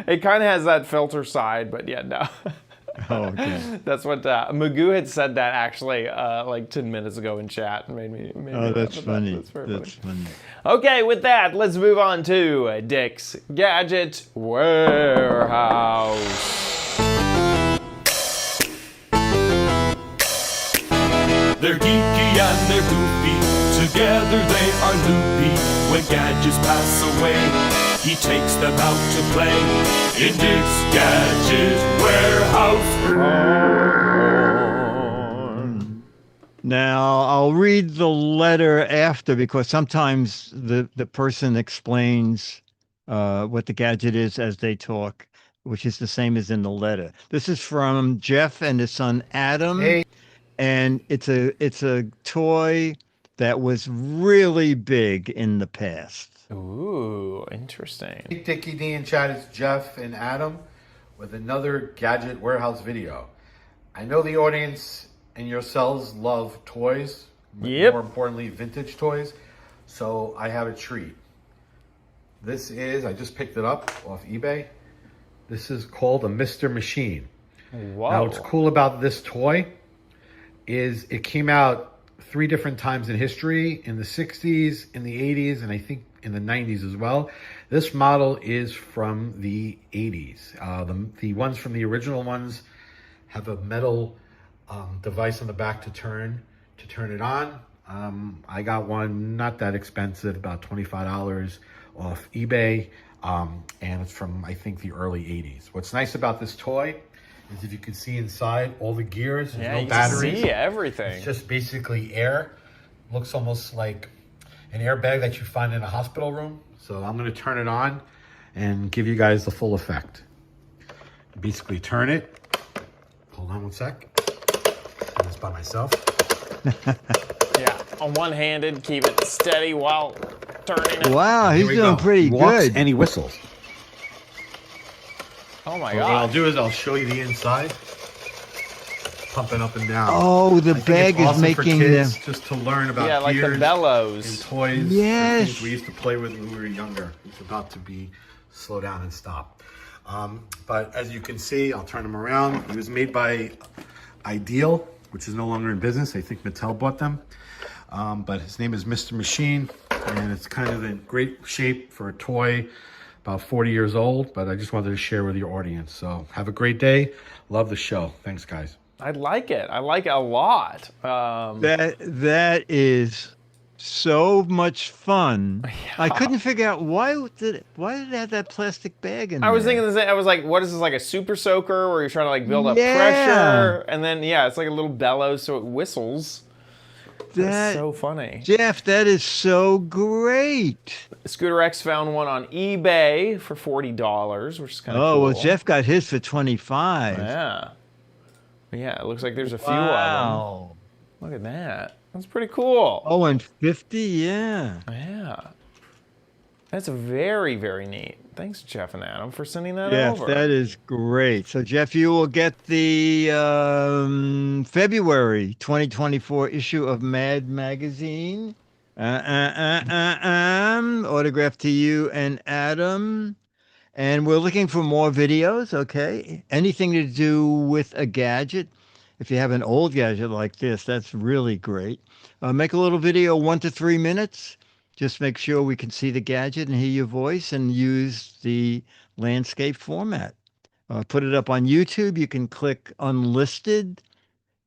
It kind of has that filter side, but yeah, no. Oh, okay. That's what Magoo had said that actually like 10 minutes ago in chat. Made me Oh, that's laugh at funny. that. That's very That's funny. funny. Okay, with that, let's move on to Dick's Gadget Warehouse. They're geeky and they're goofy, together they are loopy. When gadgets pass away, he takes them out to play in Dick's Gadget Warehouse. Now, I'll read the letter after because sometimes the person explains what the gadget is as they talk, which is the same as in the letter. This is from Jeff and his son Adam. Hey. And it's a toy that was really big in the past. Ooh, interesting. Hey, Dickie D and Chad, it's Jeff and Adam with another Gadget Warehouse video. I know the audience and yourselves love toys, but Yep. more importantly, vintage toys. So I have a treat. This is, I just picked it up off eBay. This is called a Mr. Machine. Wow. Now, what's cool about this toy is it came out 3 different times in history, in the 60s, in the 80s, and I think in the 90s as well. This model is from the 80s. The ones from the original ones have a metal device on the back to turn it on. I got one not that expensive, about $25 off eBay, and it's from, I think, the early 80s. What's nice about this toy is if you can see inside all the gears, there's no you batteries. can see everything. It's just basically air. Looks almost like an airbag that you find in a hospital room. So I'm going to turn it on and give you guys the full effect. Basically turn it. Hold on one sec. I'm just by myself. Yeah, on one-handed, keep it steady while turning it. Wow, he's Here we doing go. pretty He walks good. and he whistles. Oh my What I'll god. do is I'll show you the inside. Pumping up and down. Oh, the I think bag it's is awesome making for them. kids just to learn about Yeah, like the gears and bellows. toys. Yes. Things we used to play with when we were younger. It's about to be slow down and stop. But as you can see, I'll turn them around. It was made by Ideal, which is no longer in business. I think Mattel bought them. But his name is Mr. Machine, and it's kind of in great shape for a toy, about 40 years old. But I just wanted to share with your audience. So have a great day. Love the show. Thanks, guys. I like it. I like it a lot. That is so much fun. I couldn't figure out why did it have that plastic bag in there. I was thinking the same. I was like, what is this, like a super soaker where you're trying to like build up Yeah. pressure? And then, yeah, it's like a little bellows so it whistles. That's so funny. Jeff, that is so great. Scooter X found one on eBay for $40, which is kind of Oh, cool. well, Jeff got his for 25. Yeah. Yeah, it looks like there's a few of Wow. them. Look at that. That's pretty cool. Oh, and 50, yeah. Yeah. That's very, very neat. Thanks, Jeff and Adam, for sending that Jeff, over. that is great. So, Jeff, you will get the February 2024 issue of Mad Magazine. Autographed to you and Adam. And we're looking for more videos, okay? Anything to do with a gadget. If you have an old gadget like this, that's really great. Make a little video, 1 to 3 minutes. Just make sure we can see the gadget and hear your voice, and use the landscape format. Put it up on YouTube. You can click unlisted,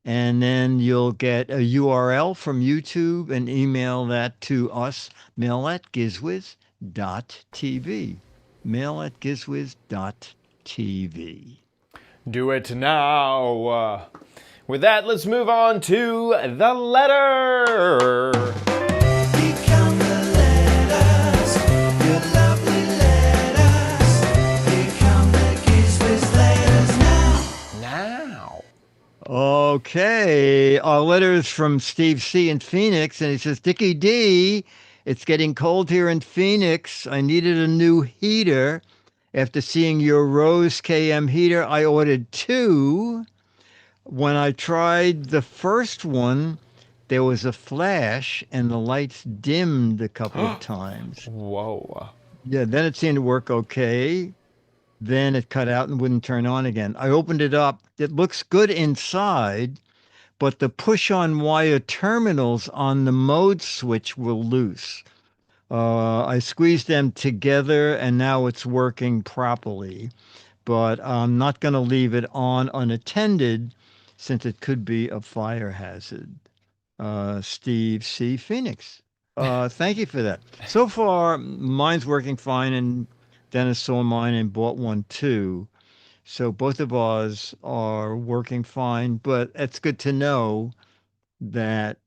and then you'll get a URL from YouTube and email that to us, mail@gizwiz.tv. mail@gizwiz.tv. Do it now. With that, let's move on to the letter. Become the letters, your lovely letters. Become the Giz Wiz letters now. Okay, our letter is from Steve C. in Phoenix, and he says, Dickie D, it's getting cold here in Phoenix. I needed a new heater. After seeing your Rose KM heater, I ordered 2. When I tried the first one, there was a flash and the lights dimmed a couple of times. Whoa. Yeah, then it seemed to work okay. Then it cut out and wouldn't turn on again. I opened it up. It looks good inside, but the push-on wire terminals on the mode switch were loose. I squeezed them together, and now it's working properly. But I'm not going to leave it on unattended, since it could be a fire hazard. Steve C. Phoenix. Thank you for that. So far, mine's working fine, and Dennis saw mine and bought one too. So both of ours are working fine, but it's good to know that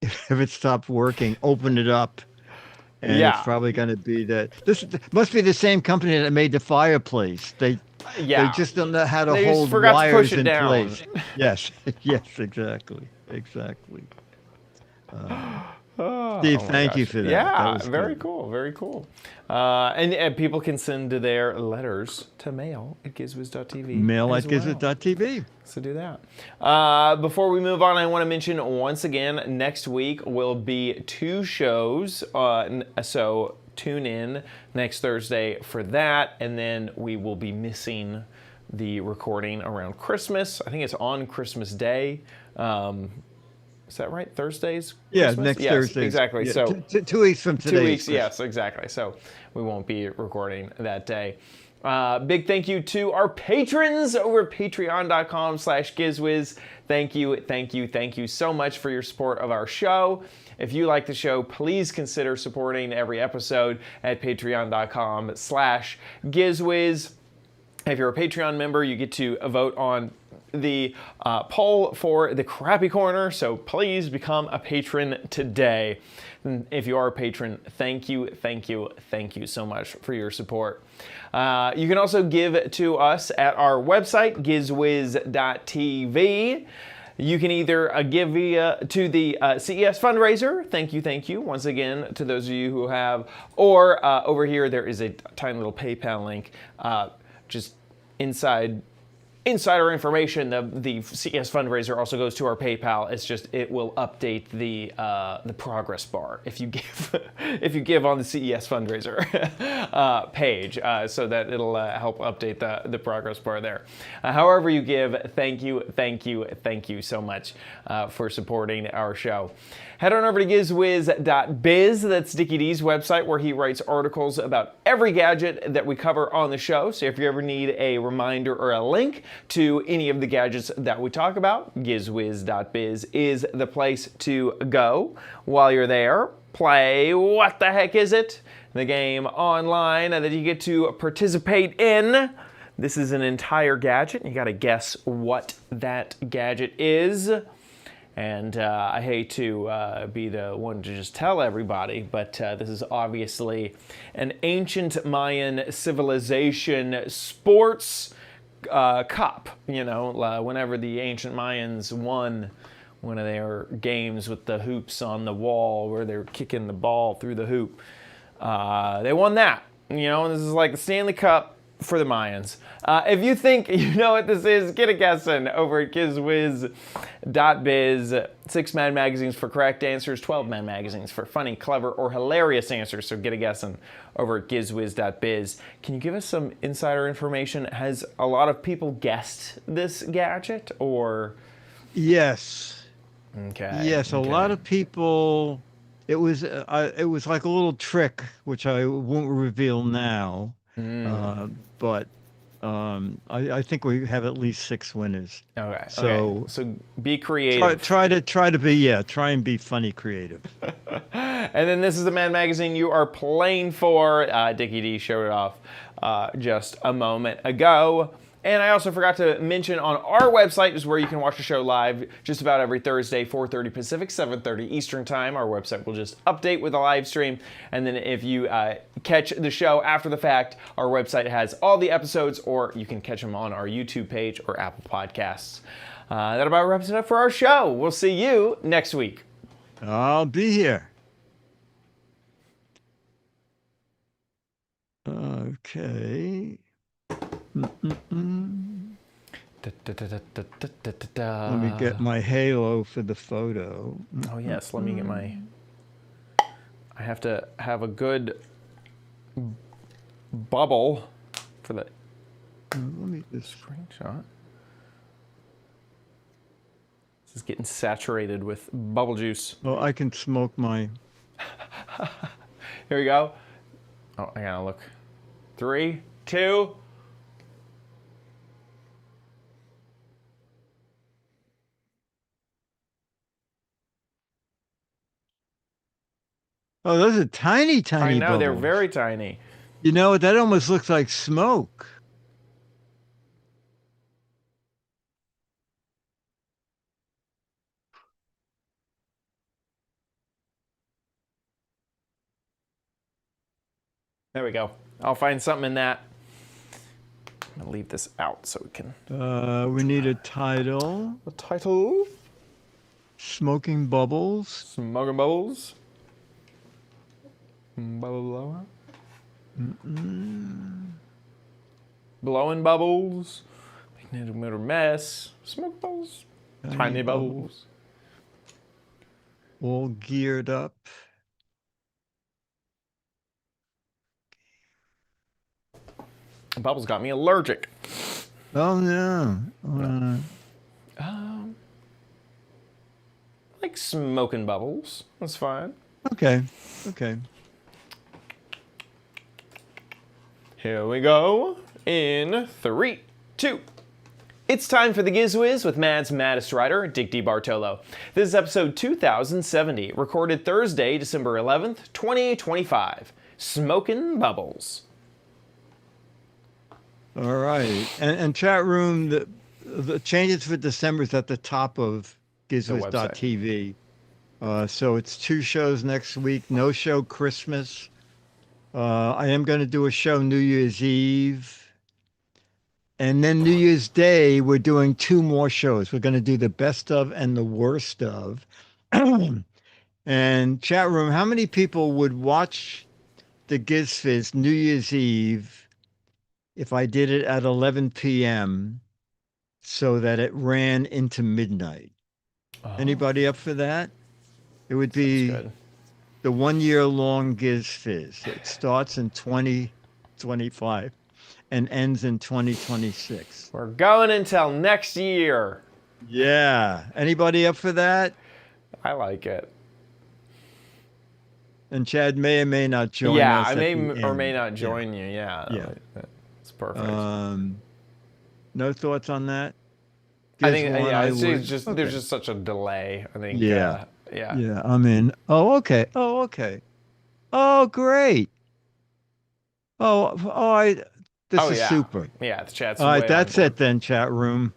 if it stopped working, open it up. And it's probably going to be that. This must be the same company that made the fireplace. They just don't know how to They just hold forgot to wires push it in down. place. Yes, yes, exactly. Steve, thank you for that. Yeah, That was very good. cool, very cool. And people can send their letters to mail@gizwiz.tv. Mail@gizwiz.tv. So do that. Before we move on, I want to mention once again, next week will be 2 shows. So tune in next Thursday for that. And then we will be missing the recording around Christmas. I think it's on Christmas Day. Is that right? Thursdays? Yeah, Christmas? next Yes, Thursday. exactly. Yeah, So 2 weeks from today. 2 weeks, yes, exactly. So we won't be recording that day. Big thank you to our patrons over at patreon.com/GizWiz. Thank you so much for your support of our show. If you like the show, please consider supporting every episode at patreon.com/GizWiz. If you're a Patreon member, you get to vote on the poll for the Crappy Corner, so please become a patron today. And if you are a patron, thank you so much for your support. You can also give to us at our website, gizwiz.tv. You can either give to the CES fundraiser. Thank you once again to those of you who have, or over here there is a tiny little PayPal link just inside insider information. The CES fundraiser also goes to our PayPal. It's just, it will update the progress bar if you give on the CES fundraiser page, so that it'll help update the progress bar there. However you give, thank you so much for supporting our show. Head on over to gizwiz.biz. That's Dickie D's website where he writes articles about every gadget that we cover on the show. So if you ever need a reminder or a link to any of the gadgets that we talk about, gizwiz.biz is the place to go. While you're there, play What the Heck Is It? The game online that you get to participate in. This is an entire gadget. You got to guess what that gadget is. And I hate to be the one to just tell everybody, but this is obviously an ancient Mayan civilization sports cup. You know, whenever the ancient Mayans won one of their games with the hoops on the wall where they're kicking the ball through the hoop, they won that. You know, and this is like the Stanley Cup for the Mayans. If you think you know what this is, get a guessing over at gizwiz.biz. 6 Mad magazines for correct answers, 12 Mad magazines for funny, clever, or hilarious answers. So get a guessing over at gizwiz.biz. Can you give us some insider information? Has a lot of people guessed this gadget, or? Yes. Okay. Yes, a lot of people. It was like a little trick, which I won't reveal now. But I think we have at least 6 winners. Okay. So be creative. try and be funny creative. And then this is the Mad magazine you are playing for. Dickie D showed it off just a moment ago. And I also forgot to mention on our website is where you can watch the show live just about every Thursday, 4:30 Pacific, 7:30 Eastern Time. Our website will just update with a live stream. And then if you catch the show after the fact, our website has all the episodes, or you can catch them on our YouTube page or Apple Podcasts. That about wraps it up for our show. We'll see you next week. I'll be here. Okay. Let me get my halo for the photo. Oh yes, let me get my. I have to have a good bubble for the Let me just. screenshot. This is getting saturated with bubble juice. Well, I can smoke my. Here we go. Oh, I gotta look. 3, 2. Oh, those are tiny, tiny. I know, they're bubbles. very tiny. You know, that almost looks like smoke. There we go. I'll find something in that. I'm gonna leave this out so we can. We need a title. The title? Smoking bubbles. Smoking bubbles. Bubble blower. Blowing bubbles. Making a little mess. Smoke bubbles. Tiny bubbles. All geared up. Bubbles got me allergic. Oh no. I like smoking bubbles. That's fine. Okay. Okay. Here we go. In 3, 2. It's time for the Giz Wiz with Mad's maddest writer, Dick D. Bartolo. This is episode 2070, recorded Thursday, December 11th, 2025. Smoking bubbles. All right. And chat room, the changes for December is at the top of gizwiz.tv. So it's 2 shows next week. No show Christmas. I am going to do a show New Year's Eve. And then New Year's Day, we're doing 2 more shows. We're going to do the best of and the worst of. And chat room, how many people would watch the Giz Fiz New Year's Eve if I did it at 11 p.m. so that it ran into midnight? Anybody up for that? It would be the 1-year-long Giz Fiz. It starts in 2025 and ends in 2026. We're going until next year. Yeah. Anybody up for that? I like it. And Chad may or may not join Yeah, us. I at may the or end. may not join you. Yeah. Yeah. It's perfect. No thoughts on that? I Giz think one, yeah, it's would. just Okay. there's just such a delay. I think. Yeah. Yeah. Yeah, I'm in. Oh, okay. Oh, okay. Oh, great. This Oh is yeah. super. Yeah, the chat's All right, way that's on it then, chat room.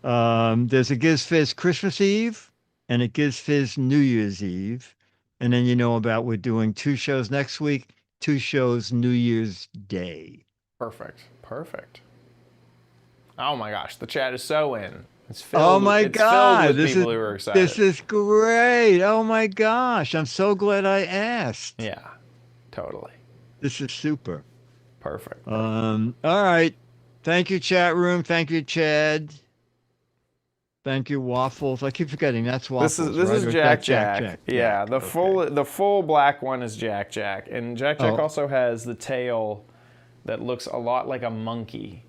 There's a Giz Fiz Christmas Eve and a Giz Fiz New Year's Eve. And then you know about we're doing 2 shows next week, 2 shows New Year's Day. Perfect. Oh my gosh, the chat is so in. It's filled. Oh my it's God. filled with people who are excited. This is great. Oh my gosh. I'm so glad I asked. Yeah, totally. This is super. Perfect. All right. Thank you, chat room. Thank you, Chad. Thank you, Waffles. I keep forgetting that's Waffles. This right? is Or Jack that's Jack. Yeah, the full black one is Jack Jack, and Jack Jack Oh. also has the tail that looks a lot like a monkey.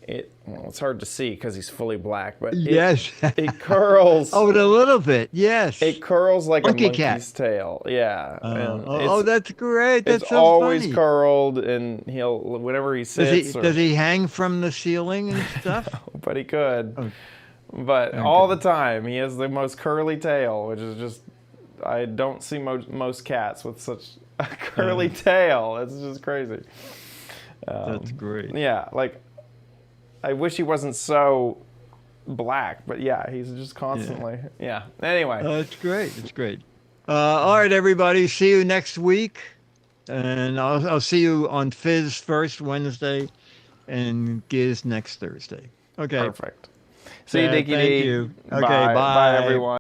It's hard to see because he's fully black, but Yes. it curls. Oh, a little bit. Yes. It curls like Monkey a cat. monkey's tail. Yeah. and That's great. That's it's so always funny. curled, and he'll whenever he sits. Does he hang from the ceiling and stuff? But he could. Oh. But all the time, he has the most curly tail, which is just I don't see most cats with such a curly tail. It's just crazy. That's great. Yeah, like I wish he wasn't so black, but yeah, he's just constantly. Yeah. Anyway. It's great. It's great. All right, everybody. See you next week, and I'll see you on Fizz first Wednesday, and Giz next Thursday. Okay. Perfect. See you, Dickie D. Thank you. Okay. Bye. Bye. Bye, everyone.